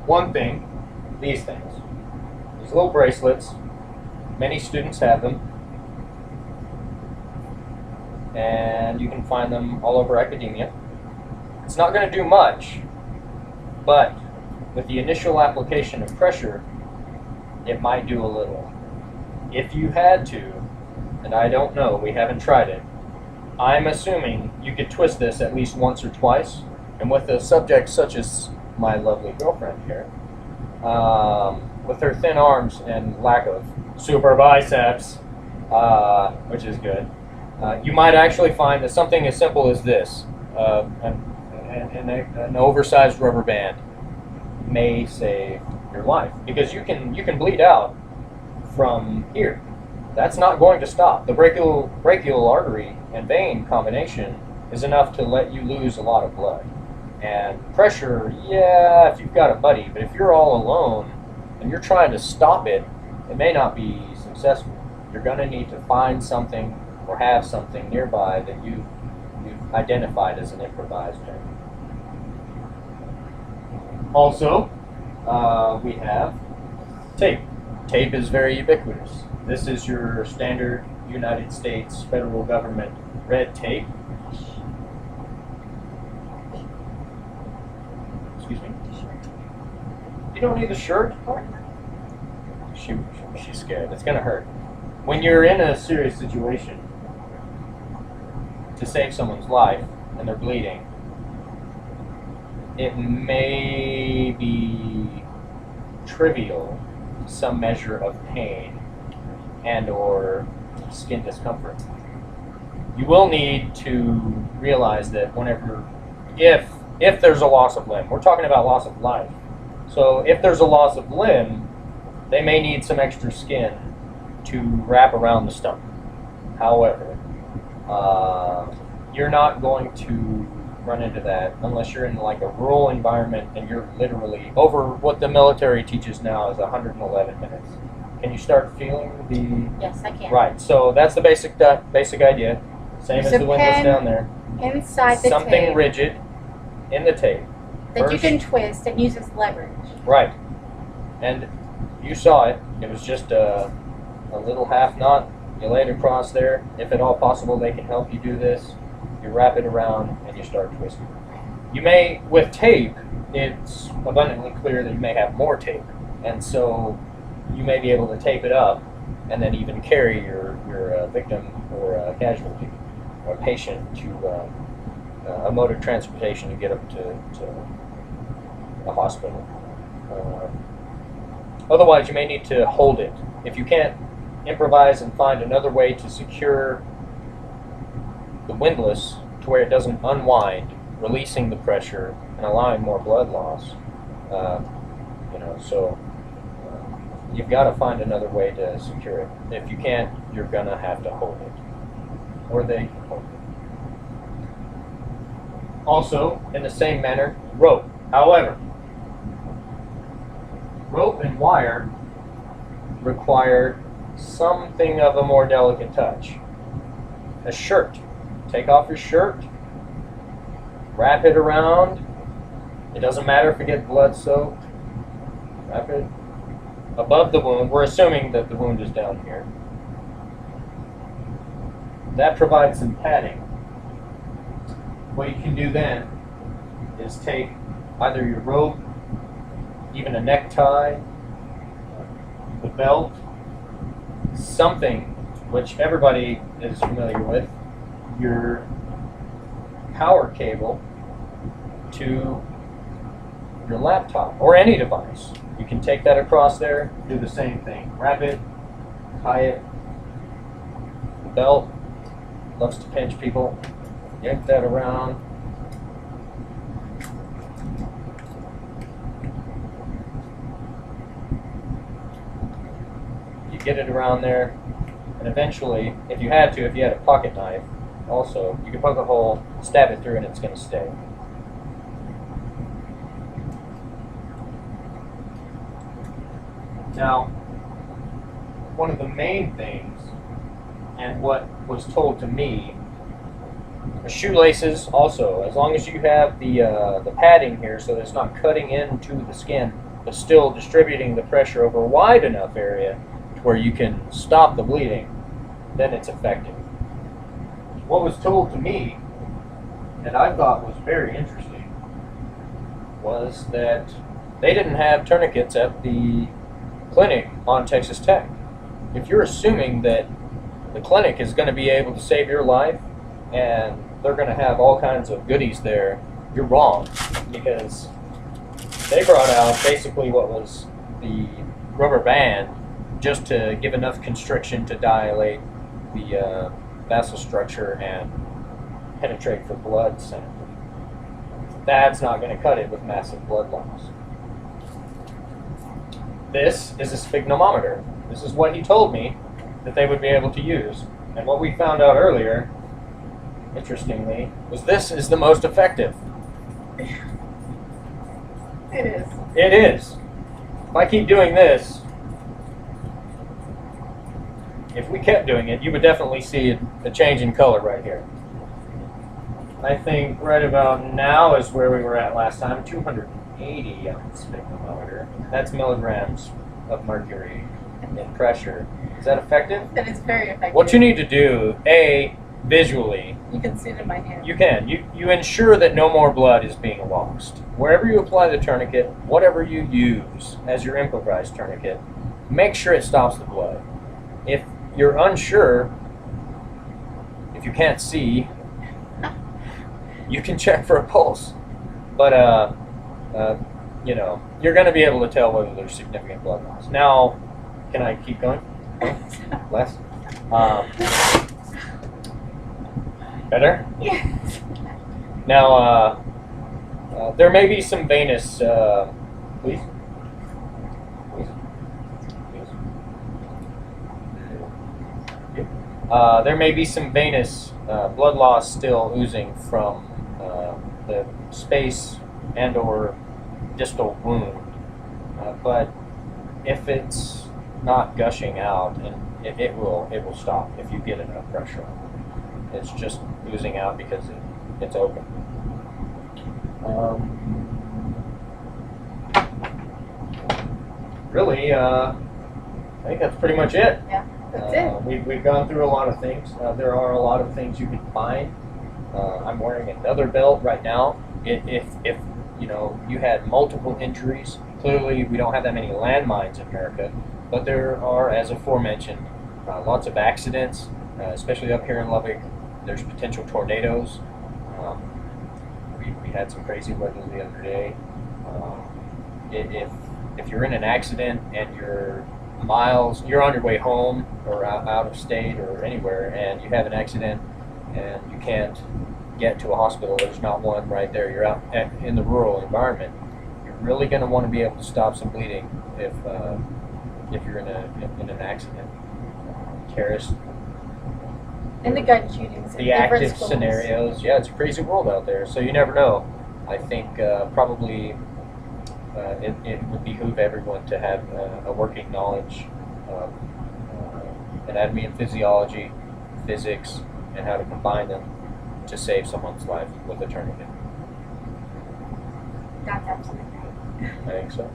one thing, these things. These little bracelets, many students have them, and you can find them all over academia. It's not going to do much, but with the initial application of pressure, it might do a little. If you had to, and I don't know, we haven't tried it, I'm assuming you could twist this at least once or twice, and with a subject such as my lovely girlfriend here, with her thin arms and lack of super biceps, which is good, you might actually find that something as simple as this, an oversized rubber band, may save your life, because you can bleed out from here. That's not going to stop. The brachial artery and vein combination is enough to let you lose a lot of blood. And pressure, yeah, if you've got a buddy, but if you're all alone and you're trying to stop it, it may not be successful. You're going to need to find something or have something nearby that you've identified as an improvised tourniquet. Also, we have tape. Tape is very ubiquitous. This is your standard United States federal government red tape. Excuse me? You don't need the shirt? She's scared. It's going to hurt. When you're in a serious situation to save someone's life and they're bleeding, it may be trivial, some measure of pain and or skin discomfort. You will need to realize that whenever, if there's a loss of limb, we're talking about loss of life. So if there's a loss of limb, they may need some extra skin to wrap around the stump. However, you're not going to run into that unless you're in like a rural environment and you're literally over what the military teaches now is 111 minutes. Can you start feeling the... Yes, I can. Right, so that's the basic idea. Same as the one that's down there. Inside the Something tape rigid in the tape. that you First- can twist and use as leverage. Right. And you saw it. It was just a little half knot. You lay it across there. If at all possible, they can help you do this. You wrap it around and you start twisting. You may, with tape, it's abundantly clear that you may have more tape. And so you may be able to tape it up and then even carry your victim or casualty or patient to a mode of transportation to get them to a hospital. Otherwise, you may need to hold it. If you can't improvise and find another way to secure the windlass to where it doesn't unwind, releasing the pressure and allowing more blood loss, so you've got to find another way to secure it. If you can't, you're going to have to hold it. Or they can hold it. Also, in the same manner, rope. However, rope and wire require something of a more delicate touch. A shirt. Take off your shirt, wrap it around. It doesn't matter if it gets blood soaked. Wrap it above the wound. We're assuming that the wound is down here. That provides some padding. What you can do then is take either your rope, even a necktie, the belt, something which everybody is familiar with, your power cable to your laptop or any device. You can take that across there, do the same thing. Wrap it, tie it. The belt loves to pinch people. Yank that around. You get it around there, and eventually, if you had a pocket knife, also, you can poke a hole, stab it through, and it's going to stay. Now, one of the main things, and what was told to me, shoelaces also, as long as you have the padding here so that it's not cutting into the skin but still distributing the pressure over a wide enough area to where you can stop the bleeding, then it's effective. What was told to me, and I thought was very interesting, was that they didn't have tourniquets at the clinic on Texas Tech. If you're assuming that the clinic is going to be able to save your life and they're going to have all kinds of goodies there, you're wrong, because they brought out basically what was the rubber band just to give enough constriction to dilate the vessel structure and penetrate for blood sample. That's not going to cut it with massive blood loss. This is a sphygmometer. This is what he told me that they would be able to use. And what we found out earlier, interestingly, was this is the most effective. It is. It is. If I keep doing this, if we kept doing it, you would definitely see a change in color right here. I think right about now is where we were at last time, 280 on the sphygmometer. That's milligrams of mercury in pressure. Is that effective? That is very effective. What you need to do, A, visually, You can see it in my hand. you can. You ensure that no more blood is being lost. Wherever you apply the tourniquet, whatever you use as your improvised tourniquet, make sure it stops the blood. If you're unsure, if you can't see, you can check for a pulse. But, you know, you're going to be able to tell whether there's significant blood loss. Now, can I keep going? Less? Better? Yes. Now, there may be some venous, please. There may be some venous blood loss still oozing from the space and or distal wound, but if it's not gushing out, and it will stop if you get enough pressure on it. It's just oozing out because it's open. Really, I think that's pretty much it. Yeah, that's it. We've gone through a lot of things. There are a lot of things you can find. I'm wearing another belt right now. If you know you had multiple injuries, clearly we don't have that many landmines in America, but there are, as aforementioned, lots of accidents, especially up here in Lubbock. There's potential tornadoes. We had some crazy weather the other day. If you're in an accident and you're on your way home or out of state or anywhere, and you have an accident and you can't get to a hospital, there's not one right there, you're out in the rural environment, you're really going to want to be able to stop some bleeding if you're in an accident. Terrorist, And the gun shootings. the active scenarios, yeah, it's a crazy world out there, so you never know. I think probably it would behoove everyone to have a working knowledge of anatomy and physiology, physics, and how to combine them to save someone's life with a tourniquet. That's absolutely right. I think so.